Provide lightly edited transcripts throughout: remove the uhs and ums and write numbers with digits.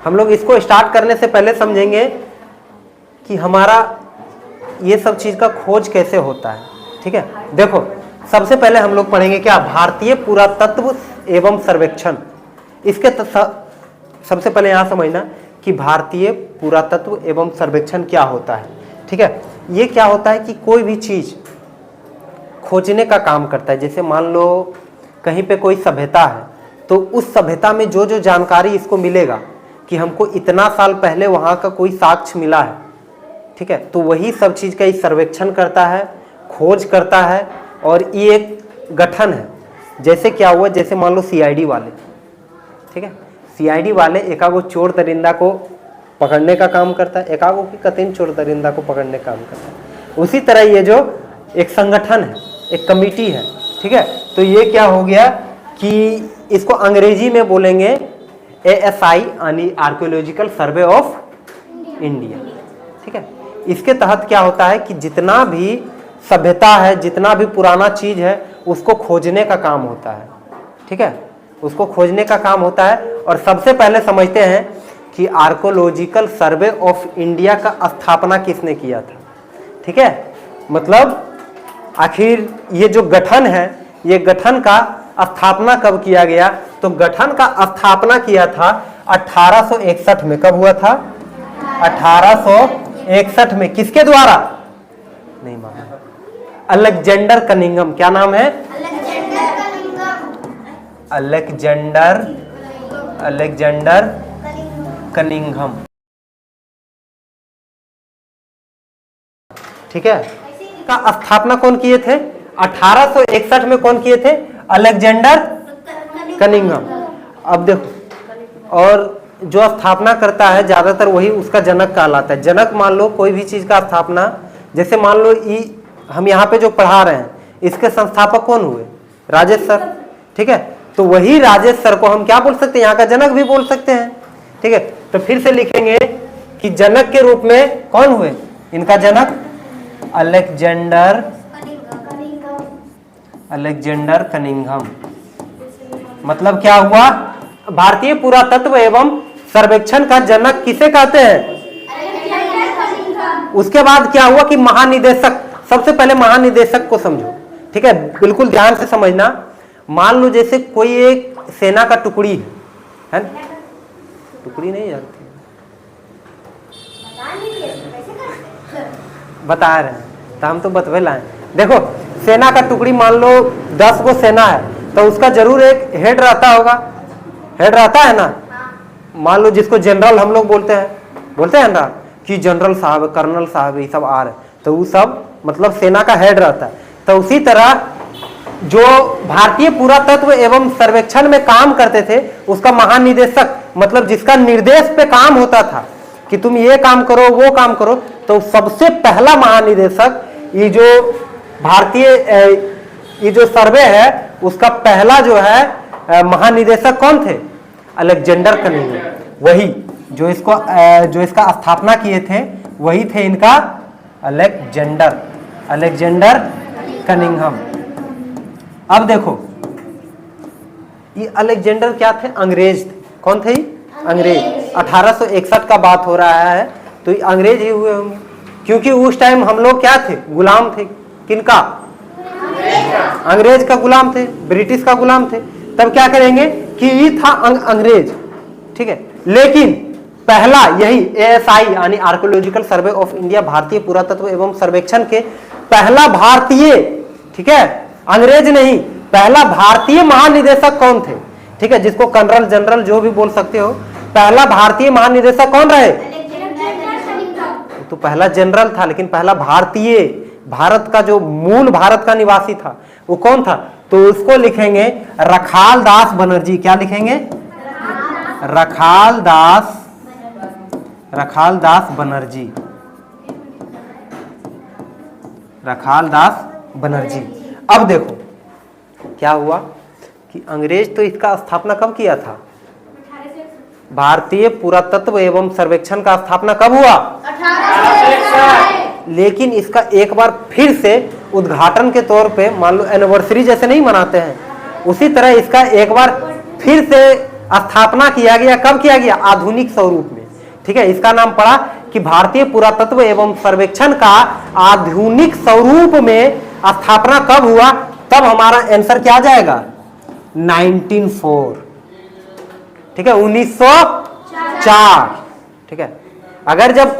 हम लोग इसको स्टार्ट करने से पहले समझेंगे कि हमारा ये सब चीज़ का खोज कैसे होता है। ठीक है, देखो सबसे पहले हम लोग पढ़ेंगे क्या, भारतीय पुरातत्व एवं सर्वेक्षण। इसके सबसे पहले यहाँ समझना कि भारतीय पुरातत्व एवं सर्वेक्षण क्या होता है। ठीक है, ये क्या होता है कि कोई भी चीज़ खोजने का काम करता है। जैसे मान लो कहीं पे कोई सभ्यता है, तो उस सभ्यता में जो जो जानकारी इसको मिलेगा कि हमको इतना साल पहले वहाँ का कोई साक्ष्य मिला है, ठीक है, तो वही सब चीज़ का सर्वेक्षण करता है, खोज करता है। और ये एक गठन है। जैसे क्या हुआ, जैसे मान लो सीआईडी वाले, ठीक है, सीआईडी वाले एकागो चोर दरिंदा को पकड़ने का काम करता है, एकागो की कतीन चोर दरिंदा को पकड़ने का काम करता है। उसी तरह ये जो एक संगठन है, एक कमिटी है, ठीक है, तो ये क्या हो गया कि इसको अंग्रेजी में बोलेंगे ASI यानी आर्कियोलॉजिकल सर्वे ऑफ इंडिया। ठीक है, इसके तहत क्या होता है कि जितना भी सभ्यता है, जितना भी पुराना चीज है, उसको खोजने का काम होता है। ठीक है, उसको खोजने का काम होता है। और सबसे पहले समझते हैं कि आर्कियोलॉजिकल सर्वे ऑफ इंडिया का स्थापना किसने किया था। ठीक है, मतलब आखिर ये जो गठन है, ये गठन का स्थापना कब किया गया, तो गठन का स्थापना किया था 1861 में। कब हुआ था? 1861 में। किसके द्वारा? नहीं मालूम। Alexander Cunningham. क्या नाम है? Alexander Cunningham. ठीक है, का स्थापना कौन किए थे? 1861 में कौन किए थे? Alexander Cunningham. अब देखो, और जो स्थापना करता है ज्यादातर वही उसका जनक कहलाता है। जनक मान लो कोई भी चीज का स्थापना, जैसे मान लो हम यहाँ पे जो पढ़ा रहे हैं, इसके संस्थापक कौन हुए? राजेश सर। ठीक है, तो वही राजेश सर को हम क्या बोल सकते हैं? यहाँ का जनक भी बोल सकते हैं। ठीक है, तो फिर से लिखेंगे कि जनक के रूप में कौन हुए? इनका जनक अलेक्जेंडर कनिंघम। मतलब क्या हुआ? भारतीय पुरातत्व एवं सर्वेक्षण का जनक किसे कहते हैं? उसके बाद क्या हुआ कि महानिदेशक। सबसे पहले महानिदेशक को समझो। ठीक है, बिल्कुल ध्यान से समझना। मान लो जैसे कोई एक सेना का टुकड़ी है ना? टुकड़ी नहीं जानती, बता रहे हैं तो हम तो बतवे लाए। देखो सेना का टुकड़ी मान लो 10 को सेना है, तो उसका जरूर एक हेड रहता होगा। हेड रहता है ना? मान लो जिसको जनरल हम लोग बोलते हैं ना कि जनरल साहब, कर्नल साहब, ये सब आ रहे, तो वो सब मतलब सेना का हेड रहता है। तो उसी तरह जो भारतीय पुरातत्व एवं सर्वेक्षण में काम करते थे, उसका महानिदेशक, मतलब जिसका निर्देश पे काम होता था कि तुम ये काम करो, वो काम करो, तो सबसे पहला महानिदेशक ये जो भारतीय ये जो सर्वे है, उसका पहला जो है महानिदेशक कौन थे? Alexander Cunningham. वही जो इसका स्थापना किए थे, वही थे इनका अलेक्जेंडर कनिंघम। अब देखो ये अलेक्जेंडर क्या थे? अंग्रेज थे। कौन थे? अंग्रेज। 1861 का बात हो रहा है, तो ये अंग्रेज ही हुए होंगे, क्योंकि उस टाइम हम लोग क्या थे? गुलाम थे। किनका? अंग्रेज का गुलाम थे, ब्रिटिश का गुलाम थे। तब क्या करेंगे कि ये था अंग्रेज। ठीक है, लेकिन पहला यही ASI यानी आर्कियोलॉजिकल सर्वे ऑफ इंडिया, भारतीय पुरातत्व एवं सर्वेक्षण के पहला भारतीय, ठीक है, अंग्रेज नहीं, पहला भारतीय महानिदेशक कौन थे? ठीक है, जिसको कर्नल, जनरल जो भी बोल सकते हो। पहला भारतीय महानिदेशक कौन रहे? तो पहला जनरल था, लेकिन पहला भारतीय, भारत का जो मूल भारत का निवासी था, वो कौन था? तो उसको लिखेंगे रखाल दास बनर्जी। क्या लिखेंगे? रखाल दास बनर्जी। रखाल दास बनर्जी। अब देखो क्या हुआ कि अंग्रेज तो इसका स्थापना कब किया था? भारतीय पुरातत्व एवं सर्वेक्षण का स्थापना कब हुआ? 1861। लेकिन इसका एक बार फिर से उद्घाटन के तौर पे, मान लो एनिवर्सरी जैसे नहीं मनाते हैं, उसी तरह इसका एक बार फिर से स्थापना किया गया, कब किया गया? आधुनिक स्वरूप में। ठीक है, इसका नाम पड़ा कि भारतीय पुरातत्व एवं सर्वेक्षण का आधुनिक स्वरूप में स्थापना कब हुआ? तब हमारा आंसर क्या जाएगा? 1904। ठीक है, 1904। ठीक है, अगर जब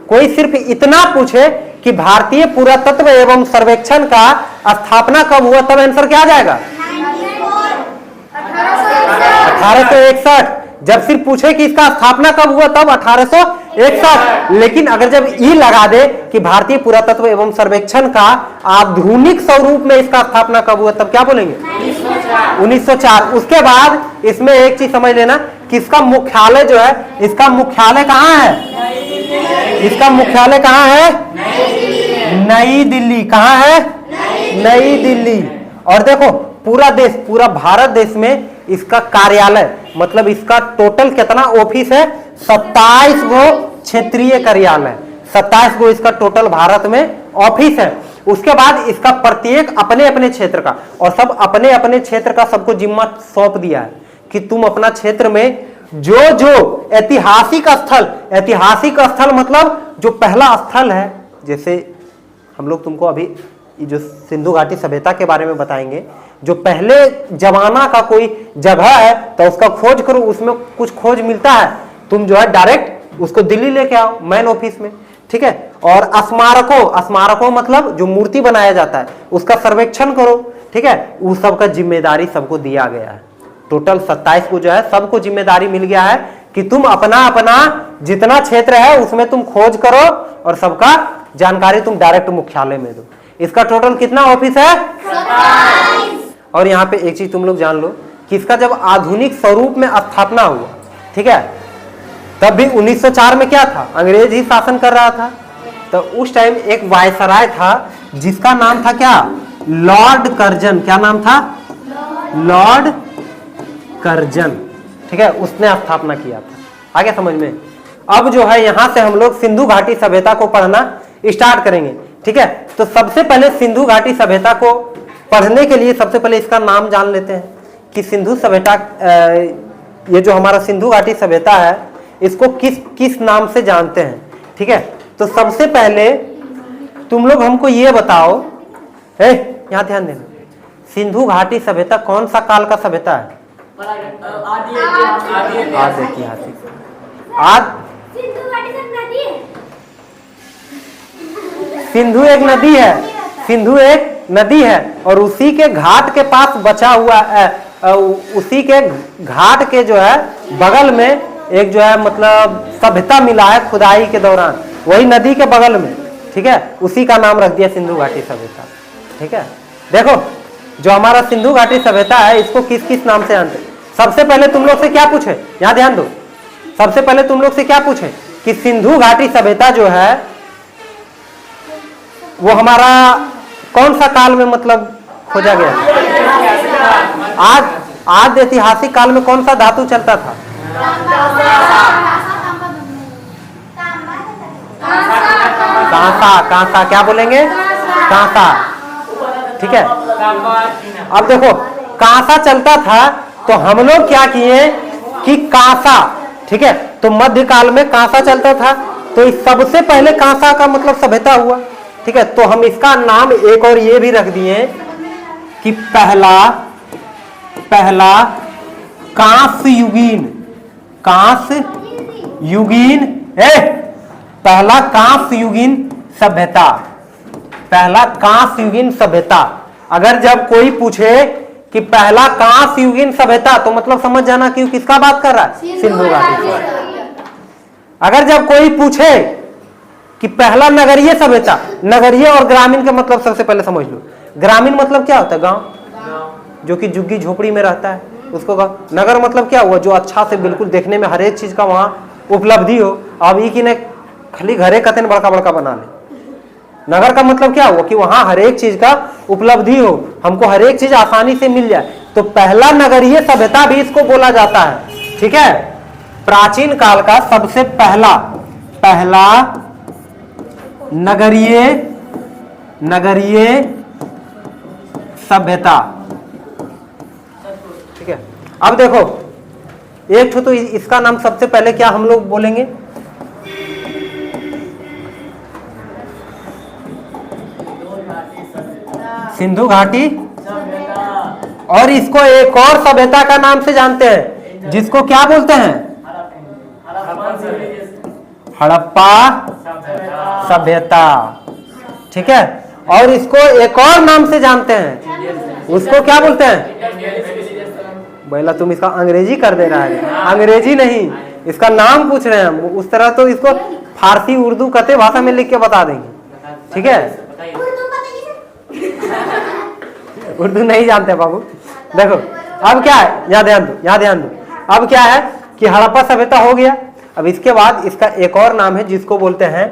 कोई सिर्फ इतना पूछे कि भारतीय पुरातत्व एवं सर्वेक्षण का स्थापना कब हुआ, तब आंसर क्या जाएगा? 1861। जब सिर्फ पूछे कि इसका स्थापना कब हुआ, तब 1861। लेकिन अगर जब ई लगा दे कि भारतीय पुरातत्व एवं सर्वेक्षण का आधुनिक स्वरूप में इसका स्थापना कब हुआ, तब क्या बोलेंगे? 1904। उसके बाद इसमें एक चीज समझ लेना कि इसका मुख्यालय जो है, इसका मुख्यालय कहाँ है? इसका मुख्यालय कहाँ है? नई दिल्ली। कहाँ है? नई दिल्ली। और देखो पूरा देश, पूरा भारत देश में इसका कार्यालय, मतलब इसका टोटल कितना ऑफिस है? 27 गो क्षेत्रीय कार्यालय, 27 गो इसका टोटल भारत में ऑफिस है। उसके बाद इसका प्रत्येक अपने अपने क्षेत्र का, और सब अपने अपने क्षेत्र का सबको जिम्मा सौंप दिया है कि तुम अपना क्षेत्र में जो जो ऐतिहासिक स्थल मतलब जो पहला स्थल है, जैसे हम लोग तुमको अभी जो सिंधु घाटी सभ्यता के बारे में बताएंगे, जो पहले जमाना का कोई जगह है तो उसका खोज करो, उसमें कुछ खोज मिलता है, तुम जो है डायरेक्ट उसको दिल्ली लेके आओ मेन ऑफिस में। ठीक है, और स्मारकों मतलब जो मूर्ति बनाया जाता है उसका सर्वेक्षण करो। ठीक है, उस सब का जिम्मेदारी सबको दिया गया है। टोटल 27 को जो है सबको जिम्मेदारी मिल गया है कि तुम अपना अपना जितना क्षेत्र है उसमें तुम खोज करो और सबका जानकारी तुम डायरेक्ट मुख्यालय में दो। इसका टोटल कितना ऑफिस है? 27। और यहाँ पे एक चीज तुम लोग जान लो कि इसका जब आधुनिक स्वरूप में स्थापना हुआ, ठीक है, तब भी 1904 में क्या था? अंग्रेज ही शासन कर रहा था। तो उस टाइम एक वायसराय था जिसका नाम था क्या? Lord Curzon. क्या नाम था? Lord Curzon. ठीक है, उसने स्थापना किया था। आगे समझ में? अब जो है यहां से हम लोग सिंधु घाटी सभ्यता को पढ़ना स्टार्ट करेंगे। ठीक है, तो सबसे पहले सिंधु घाटी सभ्यता को पढ़ने के लिए सबसे पहले इसका नाम जान लेते हैं कि सिंधु सभ्यता, ये जो हमारा सिंधु घाटी सभ्यता है इसको किस किस नाम से जानते हैं। ठीक है, तो सबसे पहले तुम लोग हमको ये बताओ, यहाँ ध्यान देना, सिंधु घाटी सभ्यता कौन सा काल का सभ्यता है? आदि ऐतिहासिक। सिंधु एक नदी है, सिंधु एक नदी है और उसी के घाट के पास बचा हुआ है, उसी के घाट के जो है बगल में एक जो है मतलब सभ्यता मिला है खुदाई के दौरान, वही नदी के बगल में। ठीक है, उसी का नाम रख दिया सिंधु घाटी सभ्यता। ठीक है, देखो जो हमारा सिंधु घाटी सभ्यता है इसको किस किस नाम से जानते हैं? सबसे पहले तुम लोग से क्या पूछे, यहाँ ध्यान दो, सबसे पहले तुम लोग से क्या पूछे कि सिंधु घाटी सभ्यता जो है वो हमारा कौन सा काल में मतलब खोजा गया? आज ऐतिहासिक काल में कौन सा धातु चलता था? कांसा। क्या बोलेंगे? कांसा। ठीक है, अब देखो कांसा चलता था तो हम लोग क्या किए कि कांसा, ठीक है, तो मध्यकाल में कांसा चलता था तो इस सबसे पहले कांसा का मतलब सभ्यता हुआ। ठीक है, तो हम इसका नाम एक और ये भी रख दिए कि पहला कांस्य युगीन। पहला कांस्य युगीन सभ्यता, पहला कांस्य युगीन सभ्यता। अगर जब कोई पूछे कि पहला कांस्य युगीन सभ्यता तो मतलब समझ जाना कि किसका बात कर रहा है? सिंधु घाटी। अगर जब कोई पूछे कि पहला नगरीय सभ्यता, नगरीय और ग्रामीण का मतलब सबसे पहले समझ लो। ग्रामीण मतलब क्या होता है? गांव, जो कि झुग्गी झोपड़ी में रहता है उसको गांव। नगर मतलब क्या हुआ? जो अच्छा से बिल्कुल देखने में हर एक चीज का वहां उपलब्धि हो। अब ये कि खाली घरे कतन बड़का बड़का बना ले। नगर का मतलब क्या हुआ कि वहां हर एक चीज का उपलब्धि हो, हमको हर एक चीज आसानी से मिल जाए। तो पहला नगरीय सभ्यता भी इसको बोला जाता है। ठीक है, प्राचीन काल का सबसे पहला नगरीय सभ्यता। ठीक है, अब देखो एक तो इसका नाम सबसे पहले क्या हम लोग बोलेंगे, सिंधु घाटी। और इसको एक और सभ्यता का नाम से जानते हैं जिसको क्या बोलते हैं, हड़प्पा सभ्यता। ठीक है, और इसको एक और नाम से जानते हैं, उसको क्या बोलते हैं। बोला तुम इसका अंग्रेजी कर दे रहा है, अंग्रेजी नहीं, इसका नाम पूछ रहे हैं हम। उस तरह तो इसको फारसी उर्दू कते भाषा में लिख के बता देंगे। ठीक है, उर्दू नहीं जानते बाबू। देखो अब क्या है, यहाँ ध्यान दो, यहाँ ध्यान दो। अब क्या है कि हड़प्पा सभ्यता हो गया। अब इसके बाद इसका एक और नाम है जिसको बोलते हैं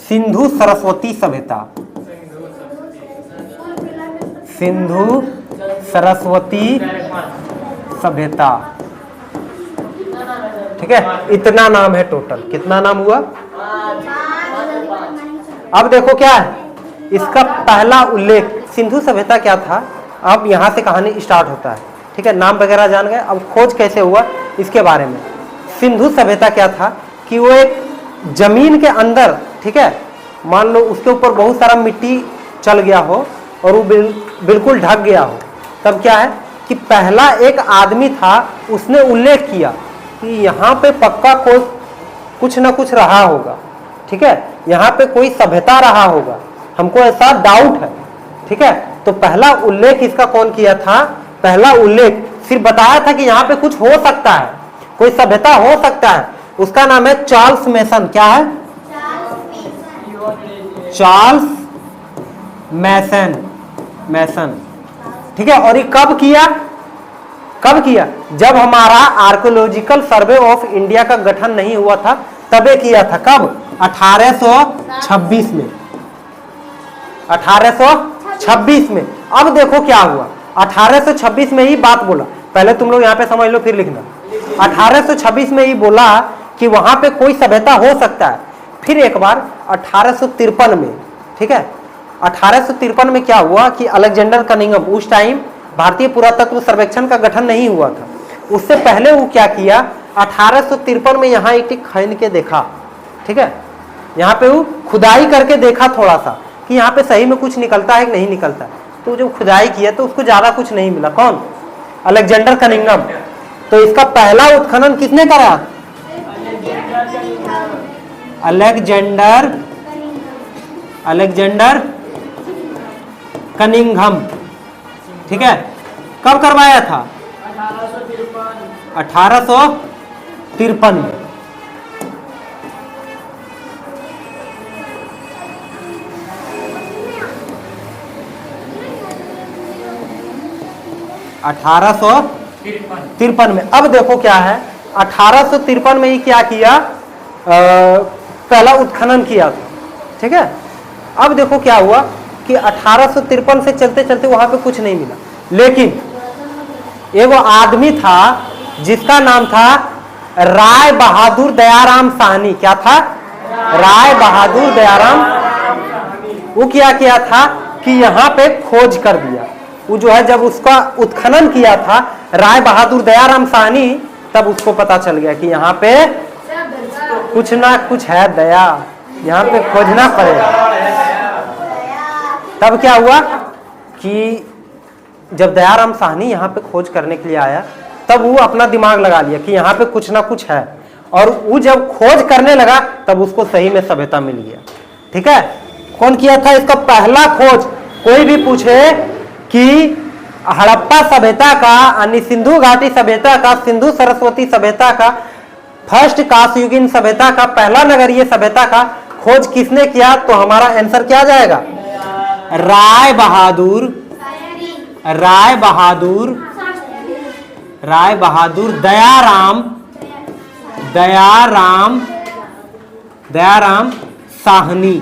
सिंधु सरस्वती सभ्यता। सिंधु सरस्वती सभ्यता। ठीक है, इतना नाम है टोटल। कितना नाम हुआ। अब देखो क्या है, इसका पहला उल्लेख सिंधु सभ्यता क्या था। अब यहां से कहानी स्टार्ट होता है। ठीक है, नाम वगैरह जान गए। अब खोज कैसे हुआ इसके बारे में। सिंधु सभ्यता क्या था कि वो एक जमीन के अंदर, ठीक है, मान लो उसके ऊपर बहुत सारा मिट्टी चल गया हो और वो बिल्कुल ढक गया हो। तब क्या है कि पहला एक आदमी था, उसने उल्लेख किया कि यहाँ पे पक्का कोई कुछ ना कुछ रहा होगा। ठीक है, यहाँ पे कोई सभ्यता रहा होगा, हमको ऐसा डाउट है। ठीक है, तो पहला उल्लेख इसका कौन किया था। पहला उल्लेख सिर्फ बताया था कि यहाँ पे कुछ हो सकता है, कोई सभ्यता हो सकता है। उसका नाम है चार्ल्स मैसन। क्या है, चार्ल्स मैसन। मैसन, ठीक है। और ये कब किया, कब किया, जब हमारा आर्कोलॉजिकल सर्वे ऑफ इंडिया का गठन नहीं हुआ था तबे किया था। कब, 1826 में, 1826 में। अब देखो क्या हुआ, 1826 में ही बात बोला। पहले तुम लोग यहाँ पे समझ लो फिर लिखना। 1826 में ही बोला कि वहां पे कोई सभ्यता हो सकता है। फिर एक बार 1853 में, ठीक है, 1853 में क्या हुआ कि अलेक्जेंडर कनिंघम, उस टाइम भारतीय पुरातत्व सर्वेक्षण का गठन नहीं हुआ था। उससे पहले वो क्या किया, 1853 में यहाँ एक खन के देखा। ठीक है, यहाँ पे वो खुदाई करके देखा थोड़ा सा कि यहाँ पे सही में कुछ निकलता है कि नहीं निकलता है। तो जब खुदाई किया तो उसको ज्यादा कुछ नहीं मिला। कौन, अलेक्जेंडर कनिंघम। तो इसका पहला उत्खनन किसने करा, अलेक्जेंडर कनिंघम। ठीक है, कब करवाया था, 1853 में। तिरपन में। अब देखो क्या है, 1853 में ही क्या किया, पहला उत्खनन किया था। ठीक है, अब देखो क्या हुआ कि 1853 से चलते चलते वहां पे कुछ नहीं मिला। लेकिन एगो आदमी था जिसका नाम था राय बहादुर दयाराम साहनी। क्या था, राय बहादुर दयाराम। वो क्या किया था कि यहाँ पे खोज कर दिया। वो जो है जब उसका उत्खनन किया था राय बहादुर दयाराम साहनी, तब उसको पता चल गया कि यहाँ पे कुछ ना कुछ है, दया, यहाँ पे खोजना पड़ेगा। तब क्या हुआ कि जब दयाराम साहनी यहाँ पे खोज करने के लिए आया, तब वो अपना दिमाग लगा लिया कि यहाँ पे कुछ ना कुछ है। और वो जब खोज करने लगा तब उसको सही में सभ्यता मिल गया। ठीक है, कौन किया था इसका पहला खोज। कोई भी पूछे कि हड़प्पा सभ्यता का, यानी सिंधु घाटी सभ्यता का, सिंधु सरस्वती सभ्यता का, फर्स्ट कांस्ययुगीन सभ्यता का, पहला नगरीय सभ्यता का खोज किसने किया, तो हमारा आंसर क्या जाएगा, राय बहादुर दयाराम साहनी।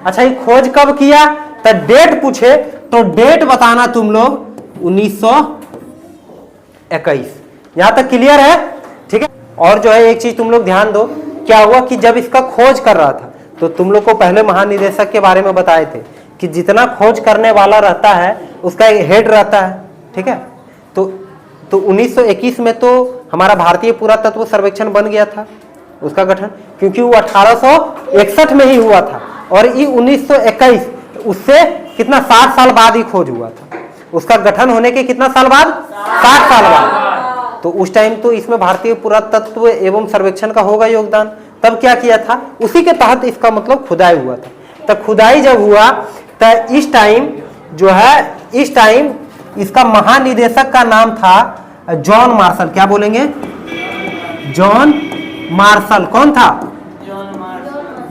अच्छा, ये खोज कब किया, तो डेट पूछे तो डेट बताना तुम लोग 1921। यहां तक क्लियर है। ठीक है, और जो है एक चीज तुम लोग ध्यान दो, क्या हुआ कि जब इसका खोज कर रहा था तो तुम लोग को पहले महानिदेशक के बारे में बताए थे कि जितना खोज करने वाला रहता है उसका एक हेड रहता है। ठीक है, तो 1921 में तो हमारा भारतीय पुरातत्व सर्वेक्षण बन गया था उसका गठन, क्योंकि वो 1861 में ही हुआ था, और ये 1921 उससे कितना 60 साल बाद ही खोज हुआ था। उसका गठन होने के कितना साल बाद? 60 साल बाद। तो उस टाइम तो इसमें भारतीय पुरातत्व एवं सर्वेक्षण का होगा योगदान। तब क्या किया था, उसी के तहत इसका मतलब खुदाई हुआ था। तब खुदाई जब हुआ तो इस टाइम जो है, इस टाइम इसका महानिदेशक का नाम था जॉन मार्शल। क्या बोलेंगे? John Marshall. कौन था?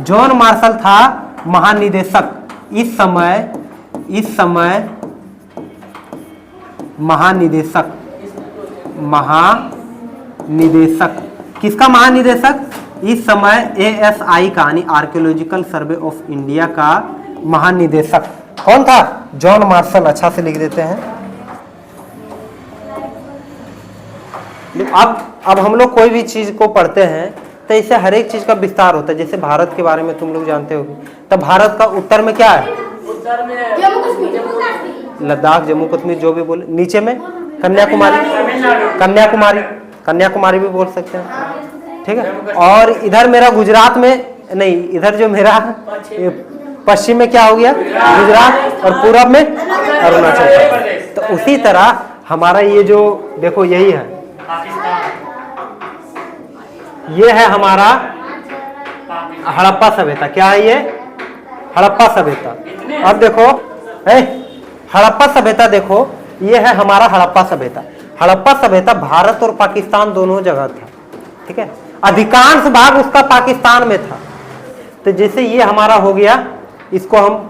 जॉन मार्शल था महानिदेशक। इस समय महानिदेशक किसका महानिदेशक? इस समय ASI का यानी आर्कियोलॉजिकल सर्वे ऑफ इंडिया का महानिदेशक कौन था? John Marshall. अच्छा से लिख देते हैं। अब हम लोग कोई भी चीज को पढ़ते हैं तो इससे हर एक चीज का विस्तार होता है। जैसे भारत के बारे में तुम लोग जानते होगे, तो भारत का उत्तर में क्या है? उत्तर में लद्दाख, जम्मू कश्मीर, जो भी बोले। नीचे में कन्याकुमारी भी बोल सकते हैं, ठीक है। और इधर मेरा गुजरात में नहीं, इधर जो मेरा पश्चिम में क्या हो गया? गुजरात, और पूरब में अरुणाचल प्रदेश। तो उसी तरह हमारा ये जो देखो यही है, ये है हमारा हड़प्पा सभ्यता। क्या है ये? हड़प्पा सभ्यता। अब देखो हड़प्पा सभ्यता, देखो ये है हमारा हड़प्पा सभ्यता। हड़प्पा सभ्यता भारत और पाकिस्तान दोनों जगह था, ठीक है। अधिकांश भाग उसका पाकिस्तान में था। तो जैसे ये हमारा हो गया, इसको हम,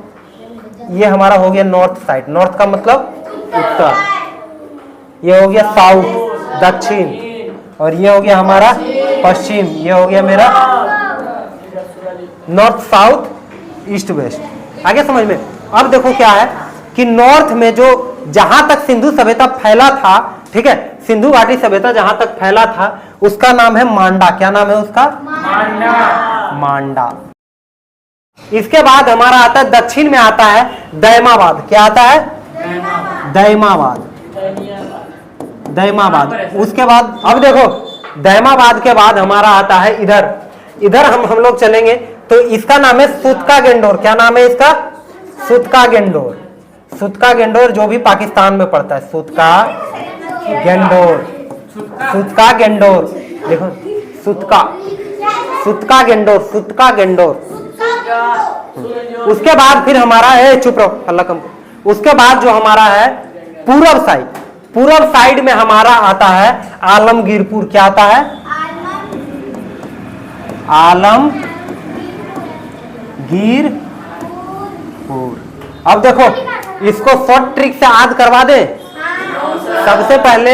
ये हमारा हो गया नॉर्थ साइड। नॉर्थ का मतलब उत्तर, ये हो गया साउथ दक्षिण, और ये हो गया हमारा पश्चिम। ये हो गया मेरा नॉर्थ साउथ ईस्ट वेस्ट। आगे समझ में। अब देखो क्या है कि नॉर्थ में जो जहां तक सिंधु सभ्यता फैला था, ठीक है, सिंधु घाटी सभ्यता जहां तक फैला था उसका नाम है मांडा। क्या नाम है उसका? मांडा। इसके बाद हमारा आता है, दक्षिण में आता है दैमाबाद। क्या आता है? दैमाबाद। उसके बाद अब देखो, दैमाबाद के बाद हमारा आता है इधर हम लोग चलेंगे तो इसका नाम है सुतका गेंडोर। क्या नाम है इसका? सुतका गेंडोर, जो भी पाकिस्तान में पड़ता है। सुतका गेंडोर, देखो सुतका गेंडोर। उसके बाद फिर हमारा है, चुप रहो अल्लाह कम। उसके बाद जो हमारा है पूरब साइड में हमारा आता है आलमगीरपुर। क्या आता है? आलमगीरपुर। अब देखो इसको शॉर्ट ट्रिक से याद करवा दे। सबसे पहले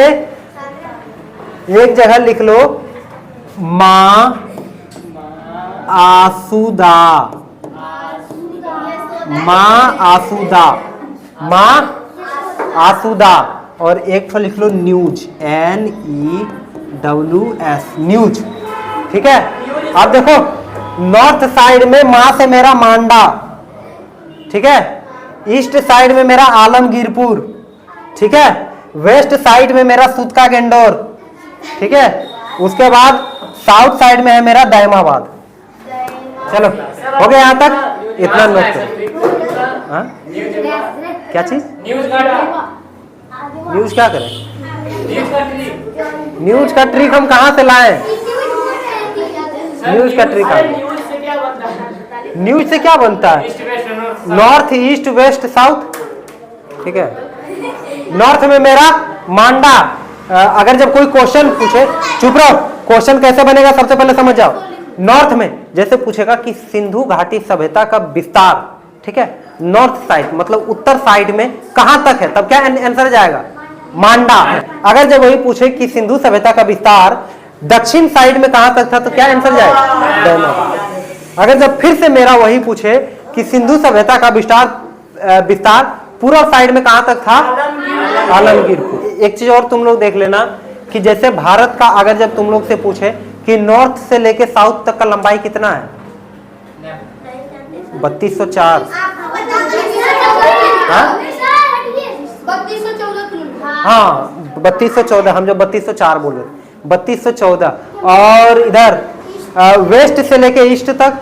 एक जगह लिख लो, माँ आसूदा, और एक तो लिख लो न्यूज, NEWS, न्यूज, ठीक है। अब देखो नॉर्थ साइड में माँ से मेरा मांडा, ठीक है। ईस्ट साइड में मेरा आलमगीरपुर, ठीक है। वेस्ट साइड में मेरा सुतका गेंडोर, ठीक है। उसके बाद साउथ साइड में है मेरा दैमाबाद। चलो हो गया यहां तक, इतना नोट करो। हाँ क्या चीज? न्यूज क्या करें? न्यूज का ट्रिक हम कहां से लाए? न्यूज का ट्रिक न्यूज से क्या बनता है? नॉर्थ ईस्ट वेस्ट साउथ, ठीक है। नॉर्थ में मेरा मांडा। अगर जब कोई क्वेश्चन पूछे, चुप रहो, क्वेश्चन कैसे बनेगा सबसे पहले समझ जाओ। नॉर्थ में जैसे पूछेगा कि सिंधु घाटी सभ्यता का विस्तार, ठीक है, नॉर्थ साइड मतलब उत्तर साइड में कहां तक है, तब क्या आंसर जाएगा? मांडा। अगर जब वही पूछे कि सिंधु सभ्यता का विस्तार दक्षिण साइड में कहां तक था, तो क्या आंसर जाएगा? दैमाबाद। अगर जब फिर से मेरा वही पूछे कि सिंधु सभ्यता का विस्तार पूर्व साइड में कहां तक था? आलमगीरपुर। एक चीज और तुम लोग देख लेना कि जैसे भारत का अगर जब तुम लोग से पूछे कि नॉर्थ से लेके साउथ तक का लंबाई कितना है? 3204। हाँ 3214, हम जो 3204 बोल रहे 3214, और इधर वेस्ट से लेके ईस्ट तक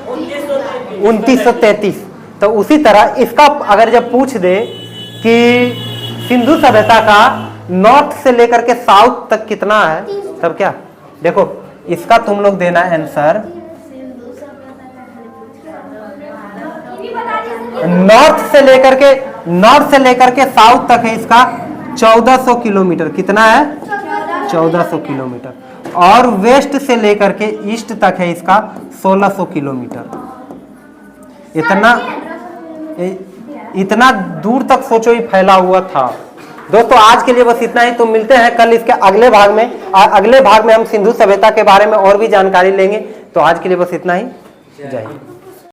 2933। तो उसी तरह इसका अगर जब पूछ दे कि सिंधु सभ्यता का नॉर्थ से लेकर के साउथ तक कितना है, तब क्या देखो इसका तुम लोग देना आंसर, नॉर्थ से लेकर के साउथ तक है इसका 1400 किलोमीटर। कितना है? 1400 किलोमीटर। और वेस्ट से लेकर के ईस्ट तक है इसका 1600 किलोमीटर। इतना दूर तक सोचो ये फैला हुआ था। दोस्तों आज के लिए बस इतना ही। तो मिलते हैं कल इसके अगले भाग में। अगले भाग में हम सिंधु सभ्यता के बारे में और भी जानकारी लेंगे। तो आज के लिए बस इतना ही। जय हिंद।